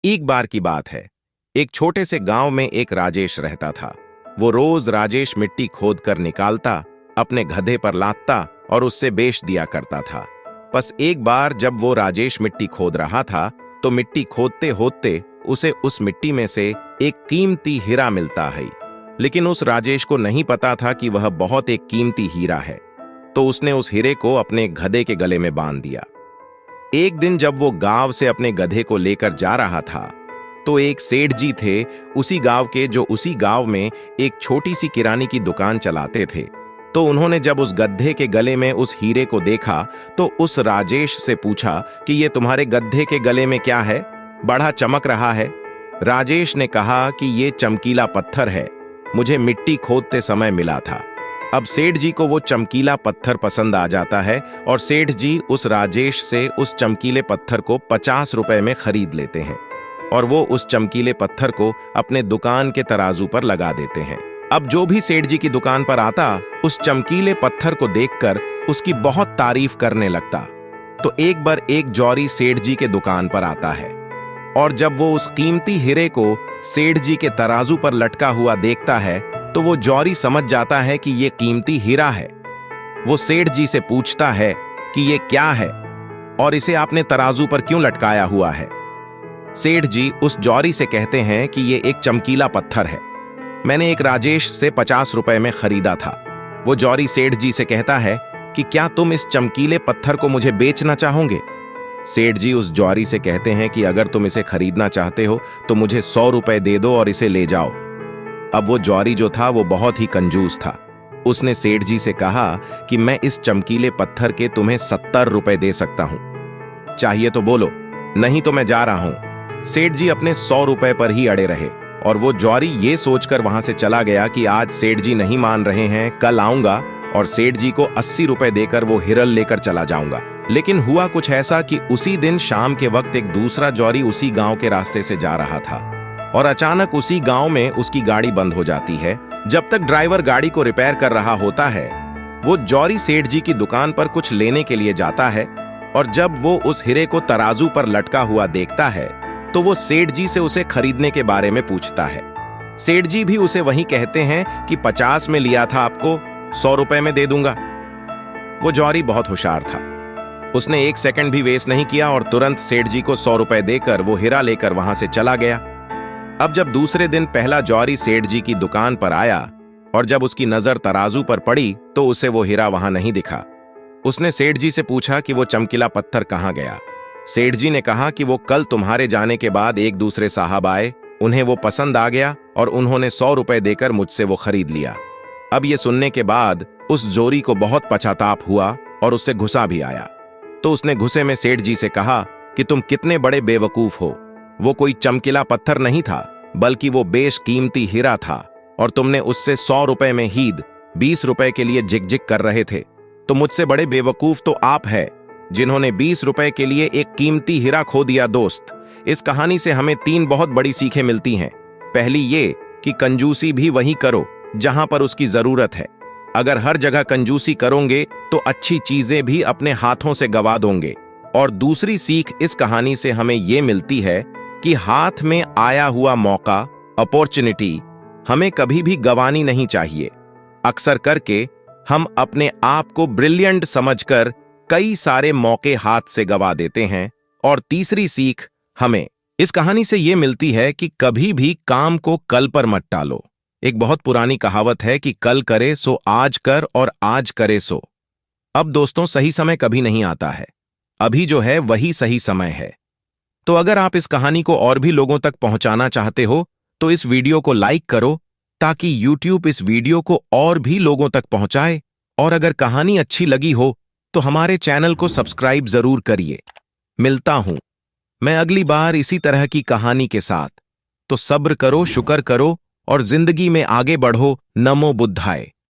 एक बार की बात है। एक छोटे से गांव में एक राजेश रहता था। वो रोज राजेश मिट्टी खोद कर निकालता, अपने गधे पर लादता और उससे बेच दिया करता था। बस एक बार जब वो राजेश मिट्टी खोद रहा था तो मिट्टी खोदते खोदते उसे उस मिट्टी में से एक कीमती हीरा मिलता है। लेकिन उस राजेश को नहीं पता था कि वह बहुत एक कीमती हीरा है। तो उसने उस हीरे को अपने गधे के गले में बांध दिया। एक दिन जब वो गांव से अपने गधे को लेकर जा रहा था तो एक सेठ जी थे उसी गांव के, जो उसी गांव में एक छोटी सी किराने की दुकान चलाते थे। तो उन्होंने जब उस गधे के गले में उस हीरे को देखा तो उस राजेश से पूछा कि ये तुम्हारे गधे के गले में क्या है, बड़ा चमक रहा है। राजेश ने कहा कि ये चमकीला पत्थर है, मुझे मिट्टी खोदते समय मिला था। अब सेठ जी को वो चमकीला पत्थर पसंद आ जाता है और सेठ जी उस राजेश से उस चमकीले पत्थर को 50 रुपए में खरीद लेते हैं और वो उस चमकीले पत्थर को अपने दुकान के तराजू पर लगा देते हैं। अब जो भी सेठ जी की दुकान पर आता उस चमकीले पत्थर को देखकर उसकी बहुत तारीफ करने लगता। तो एक बार एक जौहरी सेठ जी के दुकान पर आता है और जब वो उस कीमती हीरे को सेठ जी के तराजू पर लटका हुआ देखता है तो वो जौहरी समझ जाता है कि ये कीमती हीरा है। वो सेठ जी से पूछता है कि ये क्या है और इसे आपने तराजू पर क्यों लटकाया हुआ है। सेठ जी उस जौहरी से कहते हैं कि ये एक चमकीला पत्थर है, मैंने एक राजेश से 50 रुपए में खरीदा था। वो जौहरी सेठ जी से कहता है कि क्या तुम इस चमकीले पत्थर को मुझे बेचना चाहोगे। सेठ जी उस जौहरी से कहते हैं कि अगर तुम इसे खरीदना चाहते हो तो मुझे 100 रुपए दे दो और इसे ले जाओ। अब वो जौहरी जो था वो बहुत ही कंजूस था। उसने सेठ जी से कहा कि मैं इस चमकीले पत्थर के तुम्हें 70 रुपए दे सकता हूं, चाहिए तो बोलो, नहीं तो मैं जा रहा हूं। सेठ जी अपने 100 रुपए पर ही अड़े रहे और वो जौहरी ये सोचकर वहां से चला गया कि आज सेठ जी नहीं मान रहे हैं, कल आऊंगा और सेठ जी को 80 रुपए देकर वो हिरल लेकर चला जाऊंगा। लेकिन हुआ कुछ ऐसा कि उसी दिन शाम के वक्त एक दूसरा जौहरी उसी गांव के रास्ते से जा रहा था और अचानक उसी गांव में उसकी गाड़ी बंद हो जाती है। जब तक ड्राइवर गाड़ी को रिपेयर कर रहा होता है वो जौहरी सेठ जी की दुकान पर कुछ लेने के लिए जाता है और जब वो उस हीरे को तराजू पर लटका हुआ देखता है तो वो सेठ जी से उसे खरीदने के बारे में पूछता है। सेठ जी भी उसे वही कहते हैं कि 50 में लिया था, आपको 100 रुपए में दे दूंगा। वो जौहरी बहुत होशियार था, उसने एक सेकंड भी वेस्ट नहीं किया और तुरंत सेठ जी को 100 रुपए देकर वो हीरा लेकर वहां से चला गया। अब जब दूसरे दिन पहला जौहरी सेठ जी की दुकान पर आया और जब उसकी नजर तराजू पर पड़ी तो उसे वो हीरा वहां नहीं दिखा। उसने सेठ जी से पूछा कि वो चमकीला पत्थर कहां गया। सेठ जी ने कहा कि वो कल तुम्हारे जाने के बाद एक दूसरे साहब आए, उन्हें वो पसंद आ गया और उन्होंने 100 रुपए देकर मुझसे वो खरीद लिया। अब ये सुनने के बाद उस जौहरी को बहुत पश्चाताप हुआ और उससे गुस्सा भी आया। तो उसने गुस्से में सेठ जी से कहा कि तुम कितने बड़े बेवकूफ हो, वो कोई चमकीला पत्थर नहीं था बल्कि वो बेशकीमती हीरा था और तुमने उससे 100 रुपए में हीद 20 रुपए के लिए जिग-जिग कर रहे थे। तो मुझसे बड़े बेवकूफ तो आप है जिन्होंने 20 रुपए के लिए एक कीमती हीरा खो दिया। दोस्त, इस कहानी से हमें 3 बहुत बड़ी सीखें मिलती हैं। पहली ये कि कंजूसी भी वहीं करो जहां पर उसकी जरूरत है। अगर हर जगह कंजूसी करोगे तो अच्छी चीजें भी अपने हाथों से गवा दोगे। और दूसरी सीख इस कहानी से हमें यह मिलती है कि हाथ में आया हुआ मौका, अपॉर्चुनिटी, हमें कभी भी गंवानी नहीं चाहिए। अक्सर करके हम अपने आप को ब्रिलियंट समझकर कई सारे मौके हाथ से गवा देते हैं। और तीसरी सीख हमें इस कहानी से यह मिलती है कि कभी भी काम को कल पर मत टालो। एक बहुत पुरानी कहावत है कि कल करे सो आज कर और आज करे सो। अब दोस्तों, सही समय कभी नहीं आता है, अभी जो है वही सही समय है। तो अगर आप इस कहानी को और भी लोगों तक पहुंचाना चाहते हो तो इस वीडियो को लाइक करो ताकि YouTube इस वीडियो को और भी लोगों तक पहुंचाए। और अगर कहानी अच्छी लगी हो तो हमारे चैनल को सब्सक्राइब जरूर करिए। मिलता हूं मैं अगली बार इसी तरह की कहानी के साथ। तो सब्र करो, शुक्र करो और जिंदगी में आगे बढ़ो। नमो बुद्धाय।